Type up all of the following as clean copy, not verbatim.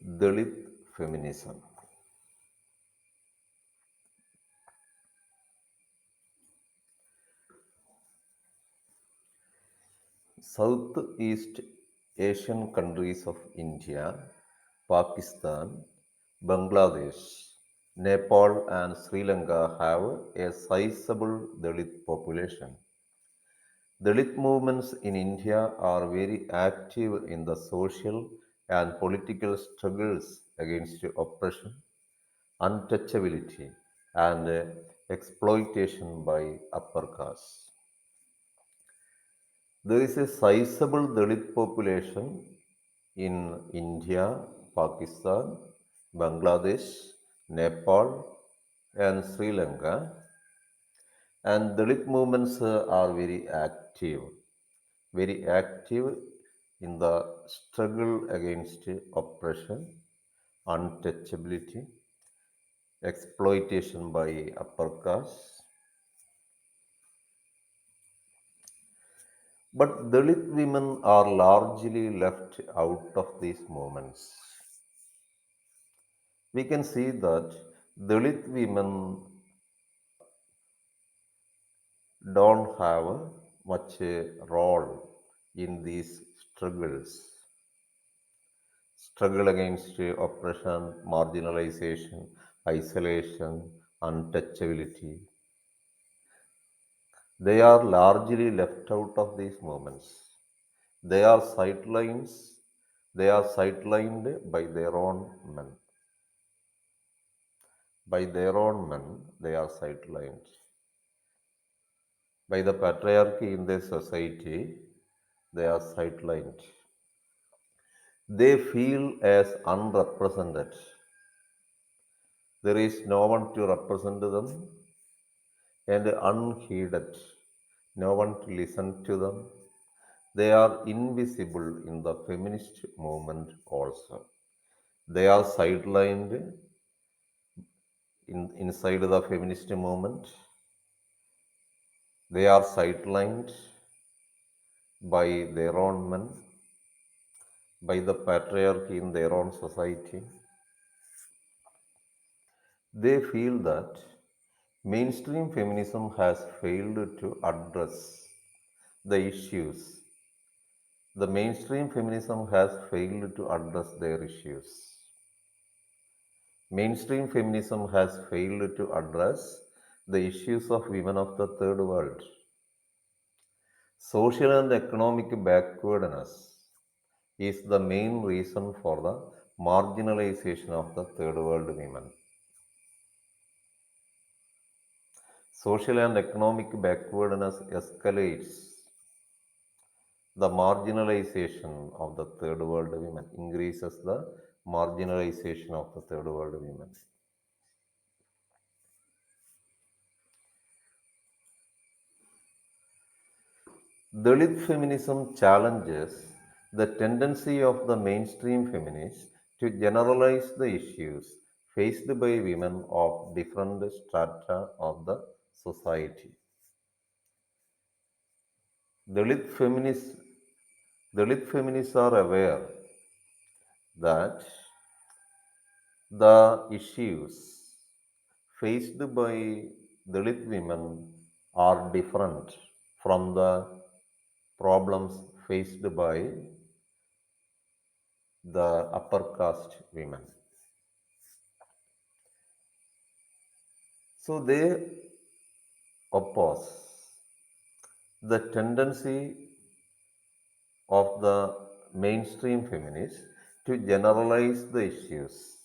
Dalit Feminism. Southeast Asian countries of India, Pakistan, Bangladesh, Nepal, and Sri Lanka have a sizable Dalit population. Dalit movements in India are very active in the social and political struggles against oppression, untouchability, and exploitation by upper castes. There is a sizable Dalit population in India, Pakistan, Bangladesh, Nepal, and Sri Lanka, and Dalit movements are very active in the struggle against oppression, untouchability, exploitation by upper castes. But Dalit women are largely left out of these movements. We can see that Dalit women don't have much role in these struggle against oppression, marginalization, isolation, untouchability. They are largely left out of these movements. They are sidelines. They are sidelined by their own men. By their own men, they are sidelined. By the patriarchy in their society, they are sidelined. They feel as unrepresented. There is no one to represent them and unheeded, no one to listen to them. They are invisible in the feminist movement also. They are sidelined inside the feminist movement. They are sidelined by their own men, by the patriarchy in their own society. They feel that mainstream feminism has failed to address the issues. The mainstream feminism has failed to address their issues. Mainstream feminism has failed to address the issues of women of the third world. Social and economic backwardness is the main reason for the marginalization of the third world women. Social and economic backwardness escalates the marginalization of the third world women, increases the marginalization of the third world women. Dalit feminism challenges the tendency of the mainstream feminists to generalize the issues faced by women of different strata of the society. Dalit feminists, Dalit feminists are aware that the issues faced by Dalit women are different from the problems faced by the upper caste women. So they oppose the tendency of the mainstream feminists to generalize the issues,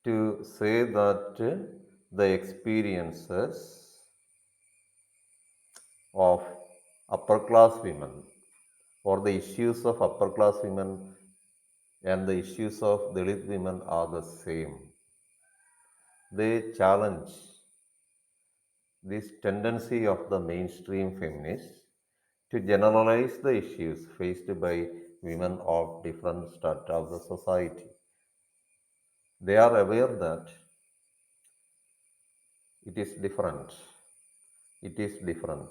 to say that the experiences of upper class women or the issues of upper class women and the issues of Dalit women are the same. They challenge this tendency of the mainstream feminists to generalize the issues faced by women of different strata of the society. They are aware that it is different. It is different.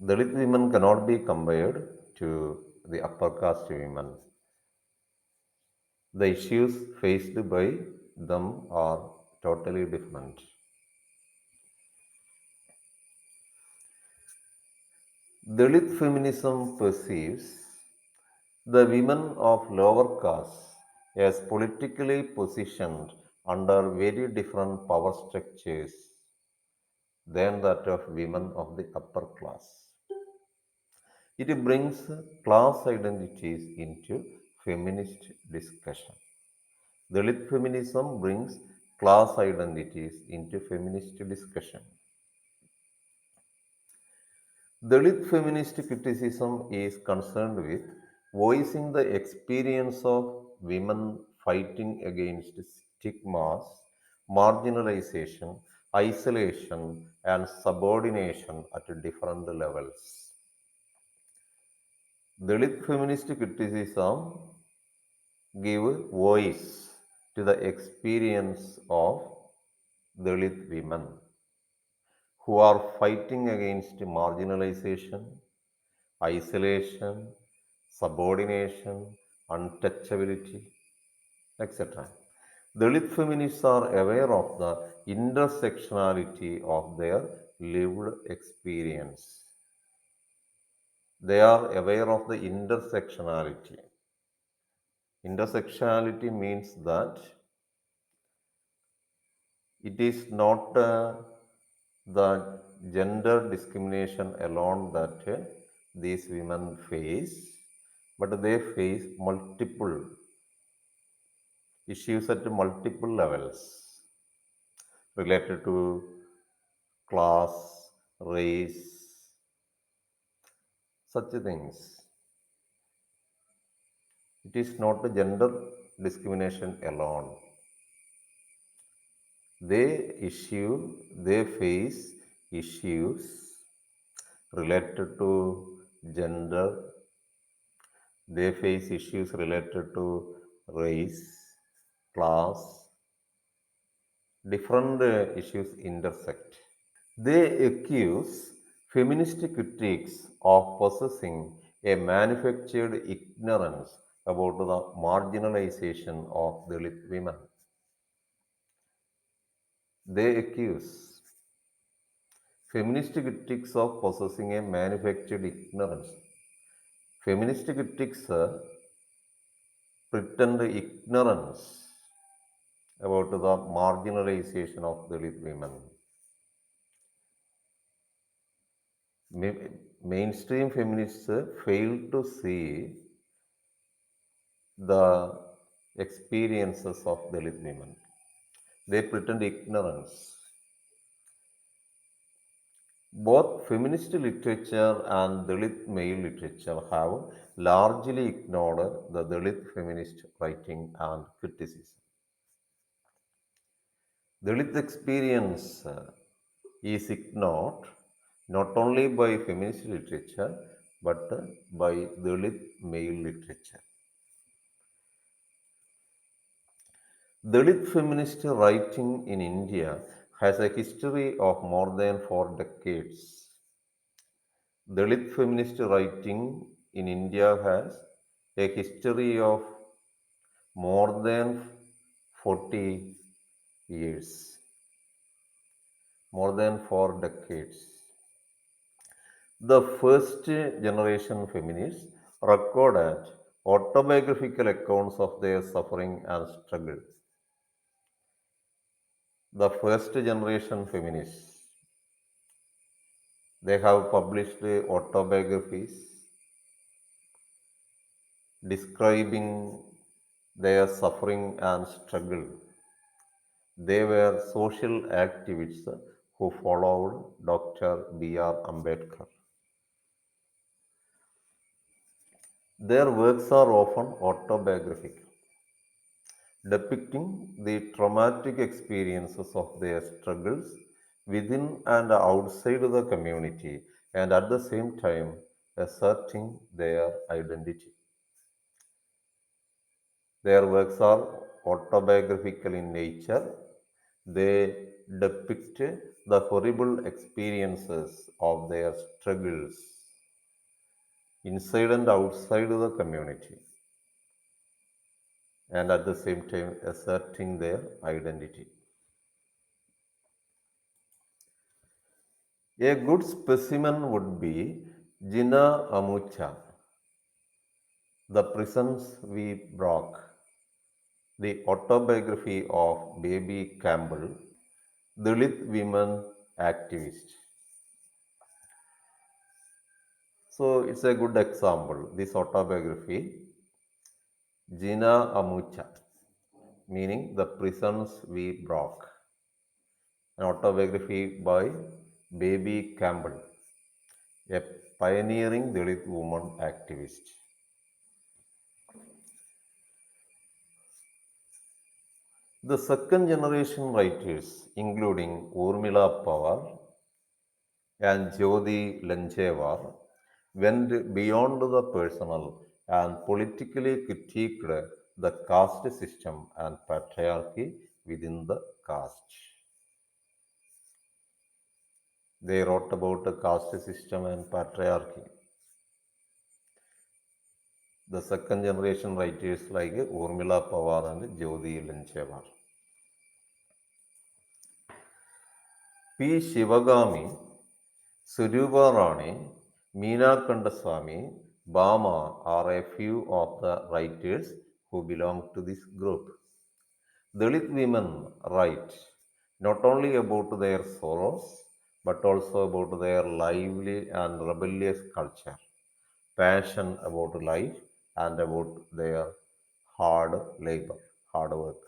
Dalit women cannot be compared to the upper caste women. The issues faced by them are totally different. Dalit feminism perceives the women of lower caste as politically positioned under very different power structures than that of women of the upper class. It brings class identities into feminist discussion. Dalit feminism brings class identities into feminist discussion. Dalit feminist criticism is concerned with voicing the experience of women fighting against stigmas, marginalization, isolation, and subordination at different levels. Dalit feminist criticism give voice to the experience of Dalit women who are fighting against marginalization, isolation, subordination, untouchability, etc. Dalit feminists are aware of the intersectionality of their lived experience. They are aware of the intersectionality. Intersectionality means that it is not the gender discrimination alone that these women face, but they face multiple issues at multiple levels related to class, race, such things. It is not the gender discrimination alone. They face issues related to gender, they face issues related to race, class, different issues intersect. They accuse feminist critics of possessing a manufactured ignorance about the marginalization of Dalit women. They accuse feminist critics of possessing a manufactured ignorance. Feminist critics pretend ignorance about the marginalization of Dalit women. Mainstream feminists fail to see the experiences of Dalit women. They pretend ignorance. Both feminist literature and Dalit male literature have largely ignored the Dalit feminist writing and criticism. Dalit experience is ignored not only by feminist literature but by Dalit male literature. Dalit feminist writing in India has a history of more than 4 decades. Dalit feminist writing in India has a history of more than 40 years, more than 4 decades. The first generation feminists recorded autobiographical accounts of their suffering and struggle. The first generation feminists, they have published autobiographies describing their suffering and struggle. They were social activists who followed Dr. B.R. Ambedkar. Their works are often autobiographical, depicting the traumatic experiences of their struggles within and outside the community, and at the same time asserting their identity. Their works are autobiographical in nature. They depict the horrible experiences of their struggles inside and outside the community, and at the same time asserting their identity. A good specimen would be Gina Amucha, The Prisons We Broke, the autobiography of Baby Campbell, Dalit women activist. So it's a good example. This autobiography, Gina Amucha, meaning The Prisons We Broke, an autobiography by Baby Campbell, a pioneering Dalit woman activist. The second generation writers, including Urmila Pawar and Jyoti Lanchewar, went beyond the personal and politically critiqued the caste system and patriarchy within the caste. They wrote about the caste system and patriarchy. The second generation writers like Urmila Pawar and Jyoti Lanchewar. P. Shivagami, Suruba Rani, Meena Kandaswamy, Bama are a few of the writers who belong to this group. Dalit women write not only about their sorrows but also about their lively and rebellious culture, passion about life, and about their hard labor, hard work.